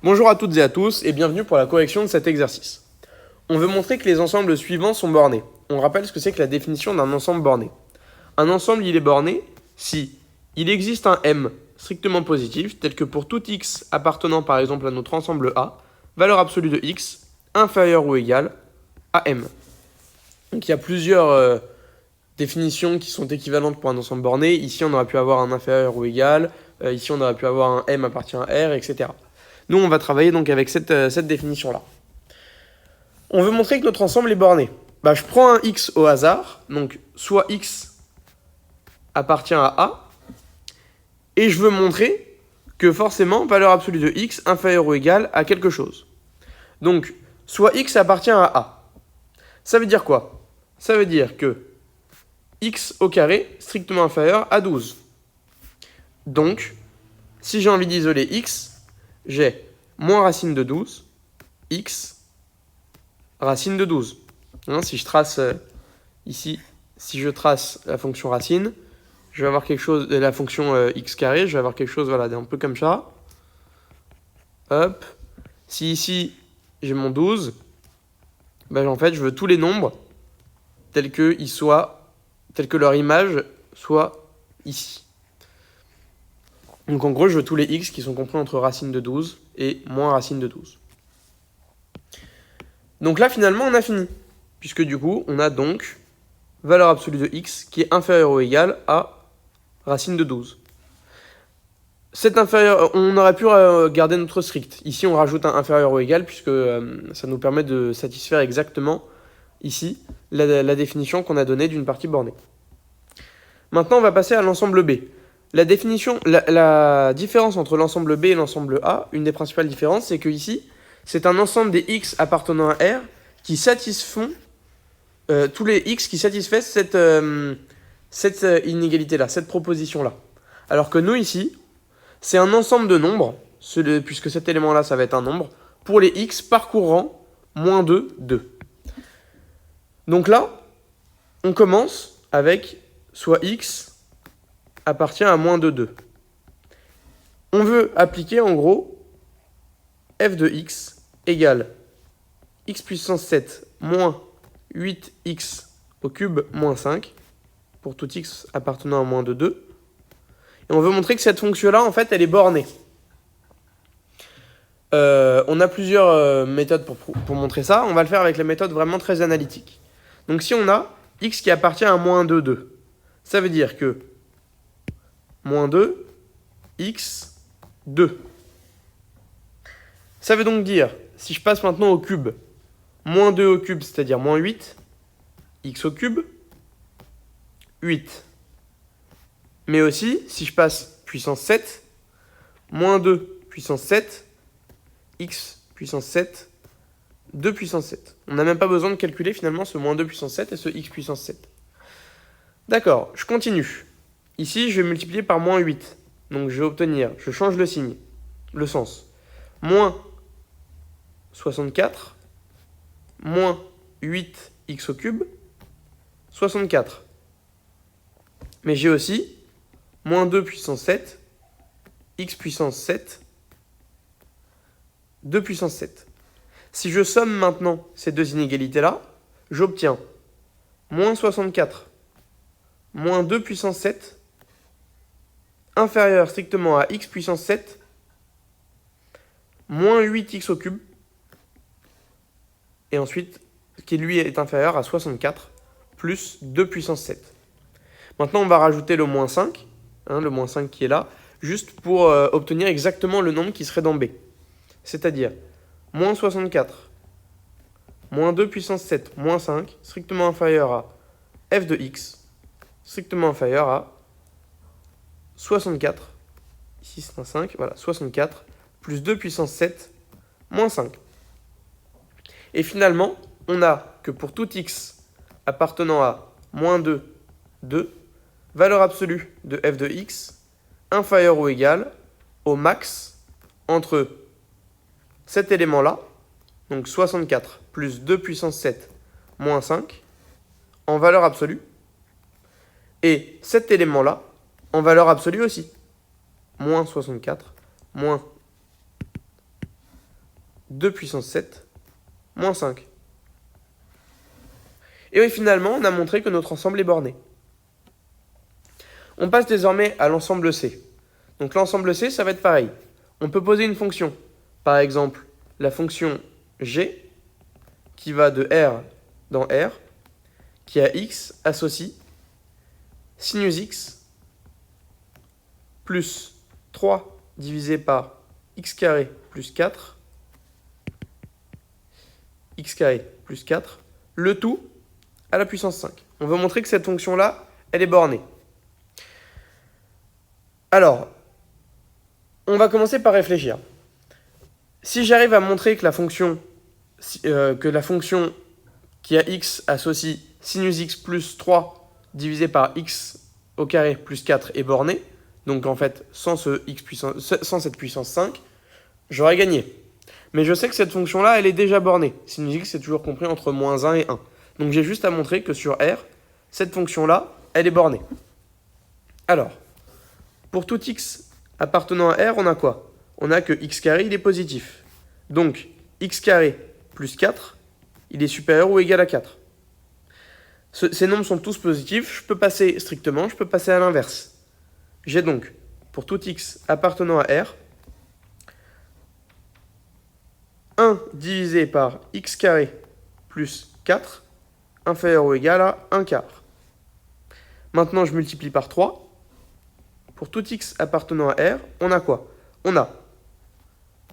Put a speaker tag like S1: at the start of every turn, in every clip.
S1: Bonjour à toutes et à tous et bienvenue pour la correction de cet exercice. On veut montrer que les ensembles suivants sont bornés. On rappelle ce que c'est que la définition d'un ensemble borné. Un ensemble, il est borné si il existe un M strictement positif, tel que pour tout x appartenant par exemple à notre ensemble A, valeur absolue de x inférieure ou égale à M. Donc il y a plusieurs définitions qui sont équivalentes pour un ensemble borné. Ici, on aurait pu avoir un inférieur ou égal. Ici, on aurait pu avoir un M appartient à R, etc. Nous, on va travailler donc avec cette définition-là. On veut montrer que notre ensemble est borné. Je prends un x au hasard, donc soit x appartient à A, et je veux montrer que forcément, valeur absolue de x inférieure ou égale à quelque chose. Donc, soit x appartient à A. Ça veut dire quoi? Ça veut dire que x au carré strictement inférieur à 12. Donc, si j'ai envie d'isoler x, j'ai moins racine de 12, x racine de 12. Si je trace ici, si je trace la fonction racine, je vais avoir quelque chose, la fonction x carré, je vais avoir quelque chose voilà, d'un peu comme ça. Hop. Si ici, j'ai mon 12, en fait, je veux tous les nombres tels que leur image soit ici. Donc en gros, je veux tous les x qui sont compris entre racine de 12 et moins racine de 12. Donc là, finalement, on a fini. Puisque du coup, on a donc valeur absolue de x qui est inférieure ou égale à racine de 12. On aurait pu garder notre strict. Ici, on rajoute un inférieur ou égal puisque ça nous permet de satisfaire exactement ici la définition qu'on a donnée d'une partie bornée. Maintenant, on va passer à l'ensemble B. La différence entre l'ensemble B et l'ensemble A, une des principales différences, c'est que ici, c'est un ensemble des x appartenant à R qui satisfont tous les x qui satisfaisent cette inégalité-là, cette proposition-là. Alors que nous, ici, c'est un ensemble de nombres, puisque cet élément-là, ça va être un nombre, pour les x parcourant moins 2, 2. Donc là, on commence avec soit x appartient à moins 2, 2. On veut appliquer en gros f de x égale x puissance 7 moins 8x au cube moins 5 pour tout x appartenant à moins 2, 2. Et on veut montrer que cette fonction-là, en fait, elle est bornée. On a plusieurs méthodes pour montrer ça. On va le faire avec la méthode vraiment très analytique. Donc si on a x qui appartient à moins 2, 2, ça veut dire que moins 2, x, 2. Ça veut donc dire, si je passe maintenant au cube, moins 2 au cube, c'est-à-dire moins 8, x au cube, 8. Mais aussi, si je passe puissance 7, moins 2 puissance 7, x puissance 7, 2 puissance 7. On n'a même pas besoin de calculer finalement ce moins 2 puissance 7 et ce x puissance 7. D'accord, je continue. Ici, je vais multiplier par moins 8. Donc je vais obtenir, je change le signe, le sens. Moins 64, moins 8x au cube, 64. Mais j'ai aussi moins 2 puissance 7, x puissance 7, 2 puissance 7. Si je somme maintenant ces deux inégalités-là, j'obtiens moins 64, moins 2 puissance 7, inférieur strictement à x puissance 7, moins 8x au cube, et ensuite, qui lui est inférieur à 64, plus 2 puissance 7. Maintenant, on va rajouter le moins 5, le moins 5 qui est là, juste pour obtenir exactement le nombre qui serait dans B. C'est-à-dire, moins 64, moins 2 puissance 7, moins 5, strictement inférieur à f de x, strictement inférieur à 64, ici c'est un 5, voilà, 64, plus 2 puissance 7, moins 5. Et finalement, on a que pour tout x appartenant à moins 2, 2, valeur absolue de f de x inférieure ou égale au max entre cet élément-là, donc 64 plus 2 puissance 7 moins 5, en valeur absolue, et cet élément-là, en valeur absolue aussi, moins 64, moins 2 puissance 7 moins 5. Et oui, finalement, on a montré que notre ensemble est borné. On passe désormais à l'ensemble C. Donc l'ensemble C, ça va être pareil. On peut poser une fonction. Par exemple, la fonction g, qui va de R dans R, qui a x associe sinus x plus 3 divisé par x carré plus 4, x carré plus 4, le tout à la puissance 5. On veut montrer que cette fonction-là, elle est bornée. Alors, on va commencer par réfléchir. Si j'arrive à montrer que la fonction qui a x associe sinus x plus 3 divisé par x au carré plus 4 est bornée, donc en fait sans cette puissance 5, j'aurais gagné. Mais je sais que cette fonction-là, elle est déjà bornée. Sinus x est toujours compris entre moins 1 et 1. Donc j'ai juste à montrer que sur R, cette fonction-là, elle est bornée. Alors, pour tout x appartenant à R, on a quoi? On a que x carré, il est positif. Donc, x carré plus 4, il est supérieur ou égal à 4. Ces nombres sont tous positifs, je peux passer strictement, je peux passer à l'inverse. J'ai donc, pour tout x appartenant à R, 1 divisé par x carré plus 4, inférieur ou égal à 1 quart. Maintenant, je multiplie par 3. Pour tout x appartenant à R, on a quoi? On a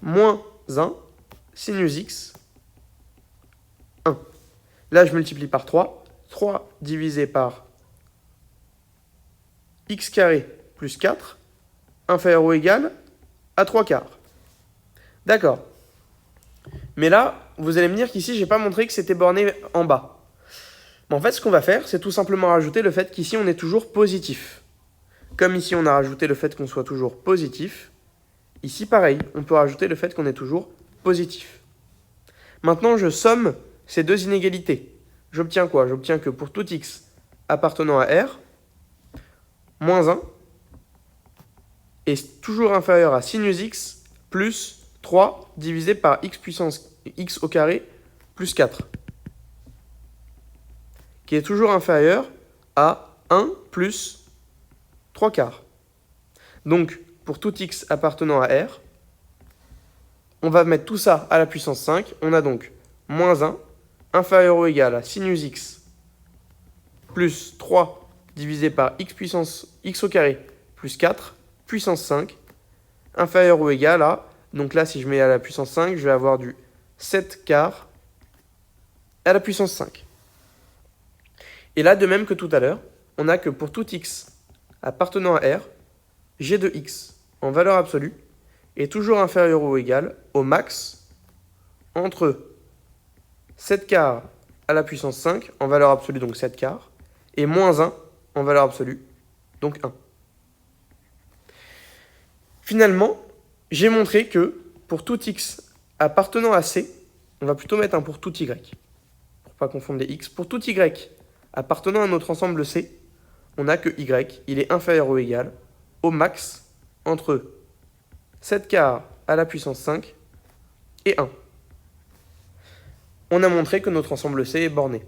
S1: moins 1 sinus x 1. Là, je multiplie par 3. 3 divisé par x carré plus 4, inférieur ou égal à 3 quarts. D'accord. Mais là, vous allez me dire qu'ici, je n'ai pas montré que c'était borné en bas. Mais en fait, ce qu'on va faire, c'est tout simplement rajouter le fait qu'ici, on est toujours positif. Comme ici, on a rajouté le fait qu'on soit toujours positif, ici, pareil, on peut rajouter le fait qu'on est toujours positif. Maintenant, je somme ces deux inégalités. J'obtiens quoi? J'obtiens que pour tout x appartenant à R, moins 1 est toujours inférieur à sinus x plus 3 divisé par x puissance x au carré plus 4, qui est toujours inférieur à 1 plus 3 quarts. Donc, pour tout x appartenant à R, on va mettre tout ça à la puissance 5. On a donc moins 1 inférieur ou égal à sinus x plus 3 divisé par x puissance x au carré plus 4 puissance 5 inférieur ou égal à, donc là si je mets à la puissance 5, je vais avoir du 7 quarts à la puissance 5. Et là, de même que tout à l'heure, on a que pour tout x appartenant à R, g de x en valeur absolue est toujours inférieur ou égal au max entre 7 quarts à la puissance 5 en valeur absolue, donc 7 quarts, et moins 1 en valeur absolue, donc 1. Finalement, j'ai montré que pour tout x appartenant à C, on va plutôt mettre un pour tout y, pour ne pas confondre les x. Pour tout y appartenant à notre ensemble C, on a que y, il est inférieur ou égal au max entre 7 quarts à la puissance 5 et 1. On a montré que notre ensemble C est borné.